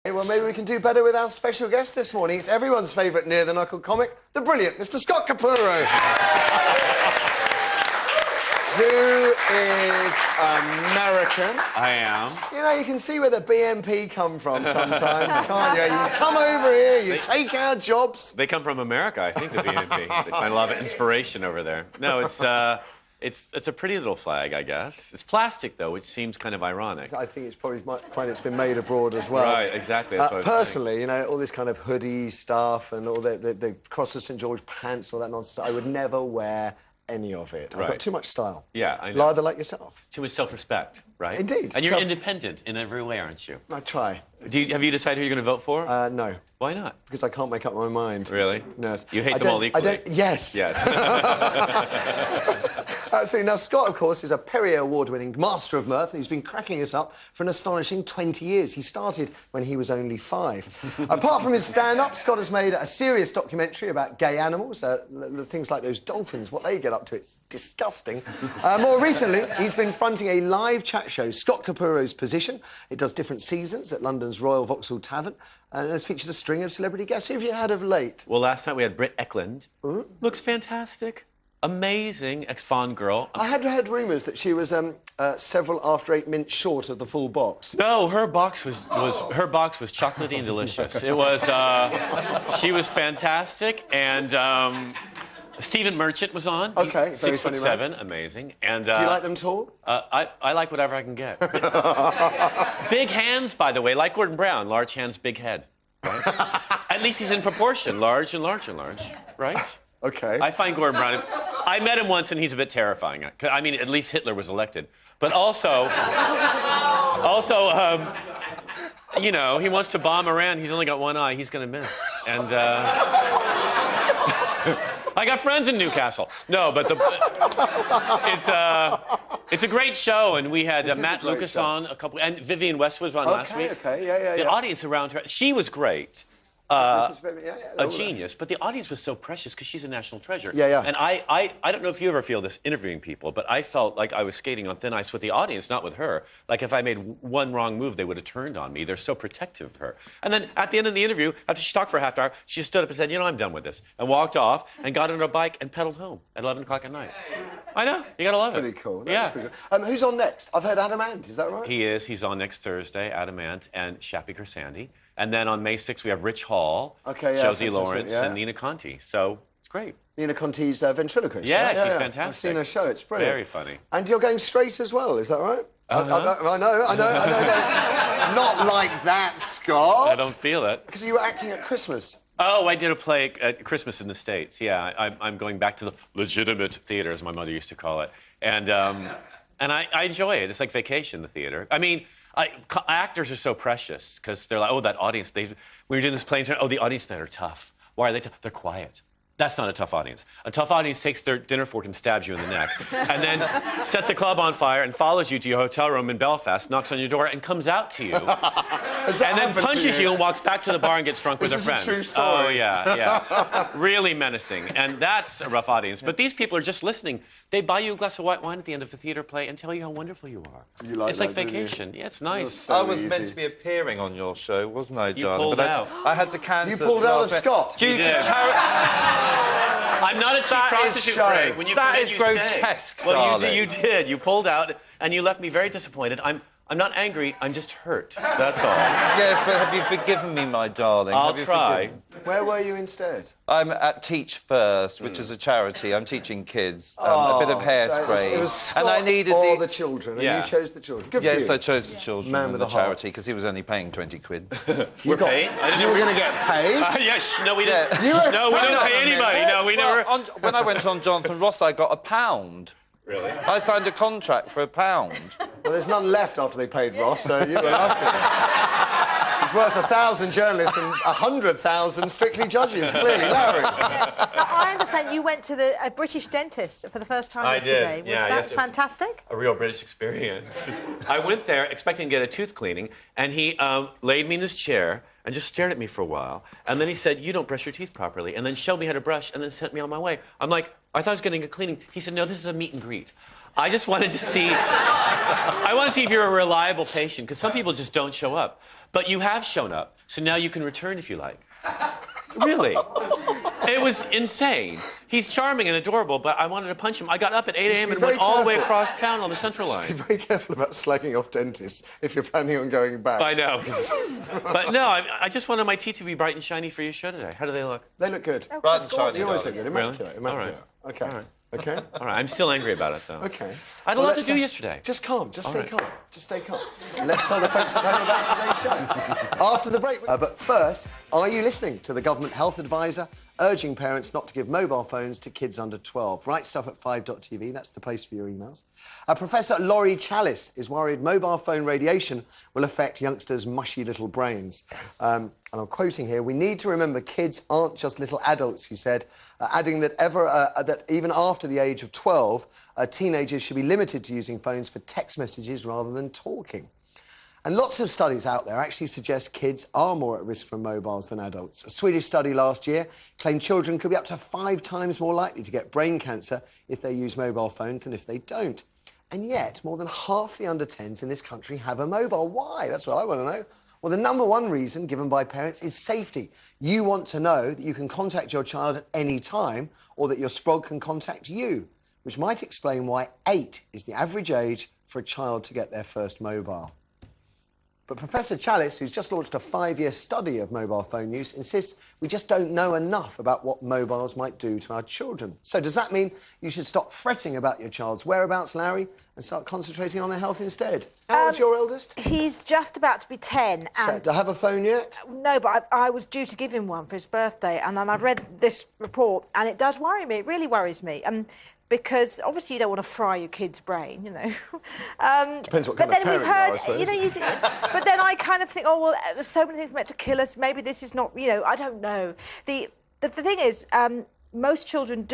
Well, maybe we can do better with our special guest this morning. It's everyone's favourite near-the-knuckle comic, the brilliant Mr. Scott Capurro. Who is American. I am. You know, you can see where the BNP come from sometimes, can't you? You come over here, you take our jobs. They come from America, I think, the BNP. They find a lot of inspiration over there. No, it's a pretty little flag, I guess. It's plastic, though, which seems kind of ironic. I think it's probably might find it's been made abroad as well. Right, exactly. That's what I was personally, saying. you know, all this kind of hoodie stuff and all the Cross of St George pants and all that nonsense, I would never wear any of it. I've got too much style. Yeah, I know. Rather like yourself. Too much self-respect, right? Indeed. And you're independent in every way, aren't you? I try. Have you decided who you're going to vote for? No. Why not? Because I can't make up my mind. Really? No. You hate them all equally? Yes. Yes. So now Scott, of course, is a Perrier Award-winning master of mirth, and he's been cracking us up for an astonishing 20 years. He started when he was only 5. Apart from his stand-up, Scott has made a serious documentary about gay animals, things like those dolphins, what they get up to. It's disgusting. More recently, he's been fronting a live chat show, Scott Capurro's Position. It does different seasons at London's Royal Vauxhall Tavern, and has featured a string of celebrity guests. Who have you had of late? Well, last night we had Britt Ekland. Looks fantastic. Amazing ex-Bond girl. I had heard rumours that she was several after 8 minutes short of the full box. No, her box was chocolatey and delicious. It was. She was fantastic, and Stephen Merchant was on. Okay, very funny 6'7", amazing. And do you like them tall? I like whatever I can get. Big hands, by the way, like Gordon Brown. Large hands, big head. Right? At least he's in proportion, large and large and large, right? Okay. I find Gordon Brown. I met him once, and he's a bit terrifying. I mean, at least Hitler was elected, but also, you know, he wants to bomb Iran. He's only got one eye. He's going to miss. And I got friends in Newcastle. No, but it's a great show, and we had Matt Lucas on a couple, and Vivienne West was on last week. Okay, yeah. The audience around her, she was great. A genius, but the audience was so precious because she's a national treasure. Yeah. And I don't know if you ever feel this interviewing people, but I felt like I was skating on thin ice with the audience, not with her. Like if I made one wrong move, they would have turned on me. They're so protective of her. And then at the end of the interview, after she talked for a half hour, she stood up and said, "You know, I'm done with this," and walked off and got on her bike and pedaled home at 11 o'clock at night. I know. You gotta love it. Pretty cool. Yeah. Pretty cool. Who's on next? I've heard Adam Ant. Is that right? He is. He's on next Thursday. Adam Ant and Shappy Kersandi. And then on May 6th, we have Rich Hall, Josie Lawrence, and Nina Conti. So it's great. Nina Conti's ventriloquist. Yeah, she's fantastic. I've seen her show. It's brilliant. Very funny. And you're going straight as well, is that right? I know. Not like that, Scott. I don't feel it. Because you were acting at Christmas. Oh, I did a play at Christmas in the States. Yeah, I'm going back to the legitimate theater, as my mother used to call it. And I enjoy it. It's like vacation, the theater. I mean, actors are so precious because they're like, oh, that audience. When you're doing this play, oh, the audience tonight are tough. Why are they tough? They're quiet. That's not a tough audience. A tough audience takes their dinner fork and stabs you in the neck, and then sets the club on fire and follows you to your hotel room in Belfast, knocks on your door, and comes out to you, and then punches you and walks back to the bar and gets drunk with their friends. This is a true story. Oh, yeah. Really menacing. And that's a rough audience. But these people are just listening. They buy you a glass of white wine at the end of the theater play and tell you how wonderful you are. You like it's that, like vacation. Yeah, it's nice. So I was meant to be appearing on your show, wasn't I, darling? Pulled out. I had to cancel. You pulled out of Scott. Due to I'm not a cheap prostitute, Craig. When you that commit, is you grotesque, stay. Well, darling. you did. You pulled out, and you left me very disappointed. I'm not angry. I'm just hurt. That's all. Yes, but have you forgiven me, my darling? I'll try. Where were you instead? I'm at Teach First, which is a charity. I'm teaching kids a bit of hairspray. So it was Scott and I needed or the children, and Yeah. you chose the children. Good for you. Yes, I chose the children Man and with the a heart. charity because he was only paying 20 quid. You were going to get paid? Yes. No, we didn't. Yeah. No, we don't pay anybody. No, we never. When I went on Jonathan Ross, I got £1. Really? I signed a contract for £1. Well, there's none left after they paid Ross, so you were lucky. It's worth 1,000 journalists and 100,000 Strictly judges, clearly. Larry. I understand you went to a British dentist for the first time yesterday. Did. Yeah, Was that fantastic? A real British experience. I went there expecting to get a tooth cleaning, and he laid me in his chair and just stared at me for a while. And then he said, "You don't brush your teeth properly," and then showed me how to brush and then sent me on my way. I'm like, I thought I was getting a cleaning. He said, "No, this is a meet and greet." I just wanted to see... I want to see if you're a reliable patient, because some people just don't show up. But you have shown up, so now you can return if you like. Really. It was insane. He's charming and adorable, but I wanted to punch him. I got up at 8 a.m. and went all the way across town on the Central Line. Be very careful about slagging off dentists if you're planning on going back. I know. But no, I just wanted my teeth to be bright and shiny for your show today. How do they look? They look good. Oh, Bright and shiny. You always look good. Immaculate. Really? Immaculate. All right. Okay. All right. Okay. All right, I'm still angry about it, though. Okay. I had a lot to do yesterday. Just calm. Just stay right. calm. Just stay calm. Let's tell the folks at home about today's show. After the break. But first, are you listening to the government health advisor urging parents not to give mobile phones to kids under 12? Write stuff at 5.tv. That's the place for your emails. Professor Laurie Chalice is worried mobile phone radiation will affect youngsters' mushy little brains. And I'm quoting here, "We need to remember kids aren't just little adults," he said, adding that that even after the age of 12, teenagers should be limited to using phones for text messages rather than talking. And lots of studies out there actually suggest kids are more at risk from mobiles than adults. A Swedish study last year claimed children could be up to 5 times more likely to get brain cancer if they use mobile phones than if they don't. And yet, more than half the under-10s in this country have a mobile. Why? That's what I want to know. Well, the number one reason given by parents is safety. You want to know that you can contact your child at any time or that your SPROG can contact you, which might explain why 8 is the average age for a child to get their first mobile. But Professor Chalice, who's just launched a 5-year study of mobile phone use, insists we just don't know enough about what mobiles might do to our children. So does that mean you should stop fretting about your child's whereabouts, Larry, and start concentrating on their health instead? How old's your eldest? He's just about to be 10. So, And do I have a phone yet? no, but I was due to give him one for his birthday, and then I've read this report, and it does worry me. It really worries me. Because obviously you don't want to fry your kid's brain, you know. Depends what kind of parent you are, I suppose. You know, but then I kind of think, oh, well, there's so many things meant to kill us. Maybe this is not, you know, I don't know. The thing is, most children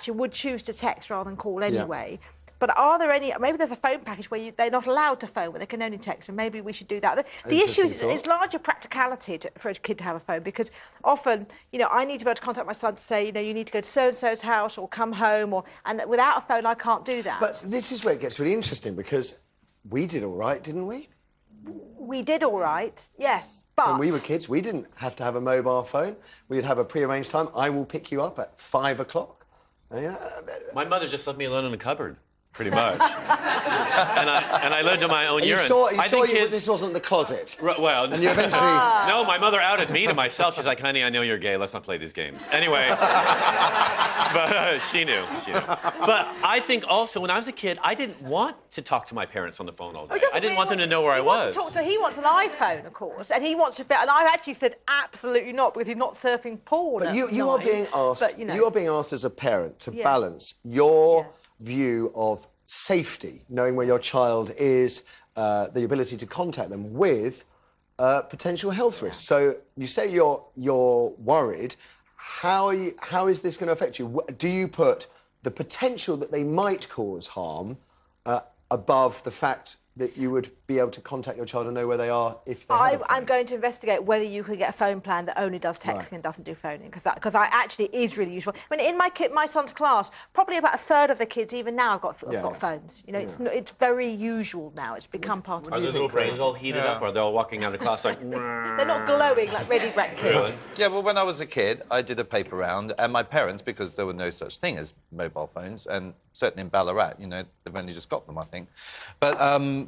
would choose to text rather than call anyway. Yeah. But are there any... Maybe there's a phone package where they're not allowed to phone, where they can only text, and maybe we should do that. The issue is larger practicality for a kid to have a phone, because often, you know, I need to be able to contact my son to say, you know, you need to go to so-and-so's house or come home, and without a phone, I can't do that. But this is where it gets really interesting, because we did all right, didn't we? We did all right, yes, but... When we were kids, we didn't have to have a mobile phone. We'd have a pre-arranged time. I will pick you up at 5 o'clock. Yeah. My mother just left me alone in the cupboard. Pretty much. and I lived on my own urine. Are you sure this wasn't the closet? Well... And you eventually... No, my mother outed me to myself. She's like, honey, I know you're gay. Let's not play these games. Anyway. But she knew. But I think also, when I was a kid, I didn't want to talk to my parents on the phone all day. I didn't want them to know where I was. He wants an iPhone, of course, and he wants to be... And I actually said absolutely not, because he's not surfing porn. But you are being asked... But, you know, you are being asked as a parent to balance your... view of safety, knowing where your child is, the ability to contact them, with potential health risks. So you say you're worried. How is this going to affect you? Do you put the potential that they might cause harm above the fact that you would be able to contact your child and know where they are if they have a phone? I'm going to investigate whether you could get a phone plan that only does texting and doesn't do phoning, because that actually is really useful. I mean, in my son's class, probably about a third of the kids even now have got phones. You know, it's very usual now. It's become part of it. Are their little brains all heated up, or are they all walking out of class like... They're not glowing like ready wet kids. Really? Yeah, well, when I was a kid, I did a paper round, and my parents, because there were no such thing as mobile phones, and certainly in Ballarat, you know, they've only just got them, I think. But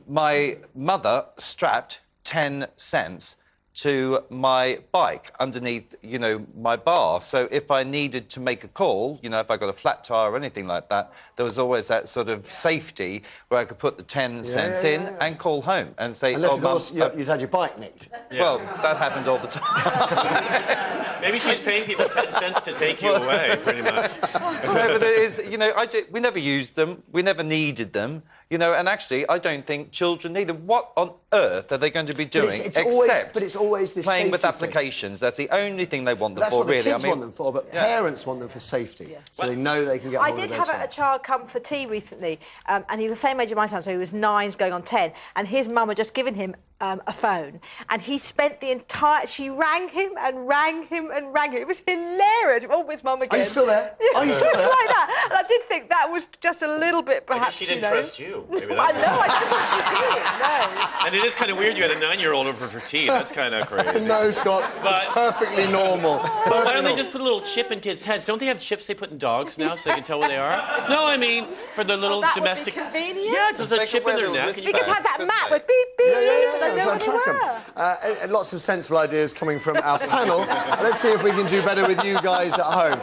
my mother strapped 10 cents to my bike underneath, you know, my bar. So if I needed to make a call, you know, if I got a flat tire or anything like that, there was always that sort of safety where I could put the 10 cents in and call home and say... Unless, of course, you'd had your bike nicked. Yeah. Well, that happened all the time. Maybe she's paying people 10 cents to take you away, pretty much. No, but it is, you know, we never used them. We never needed them. You know, and actually, I don't think children need them. What on earth are they going to be doing But it's always this playing with thing. applications? That's the only thing they want them That's for, what the really. kids want them for, but parents want them for safety, so they know they can get hold of their child. I did have a child come for tea recently, and he was the same age as my son, so he was 9, going on 10, and his mum had just given him a phone, and he spent the entire... She rang him and rang him and rang him. It was hilarious. Oh, it's Mum again. Are you still there? Are you still there? Just like that. And I did think that was just a little bit, perhaps, she didn't trust you. Maybe I know, I didn't think she did, no. And it is kind of weird you had a 9-year-old over for tea. That's kind of crazy. No, Scott, it's perfectly normal. Why don't they just put a little chip in kids' heads? Don't they have chips they put in dogs now so they can tell where they are? No, I mean, for the little that domestic... would be convenient. Yeah, it's just a chip in their neck. We could have that map with beep, beep, and I know where they were. And lots of sensible ideas coming from our panel. Let's see if we can do better with you guys at home.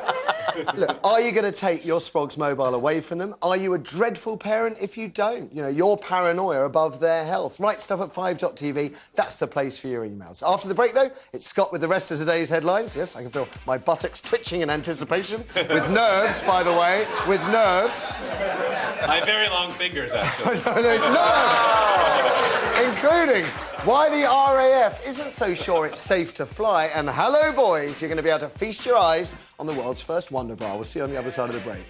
Look, are you going to take your Sprogs mobile away from them? Are you a dreadful parent if you don't? You know, your paranoia above their health. Write stuff at 5.tv. That's the place for your emails. After the break, though, it's Scott with the rest of today's headlines. Yes, I can feel my buttocks twitching in anticipation. With nerves, by the way. With nerves. I have very long fingers, actually. Nerves! Including why the RAF isn't so sure it's safe to fly. And hello, boys, you're going to be able to feast your eyes on the world's first Wonder Bra. We'll see you on the other side of the break.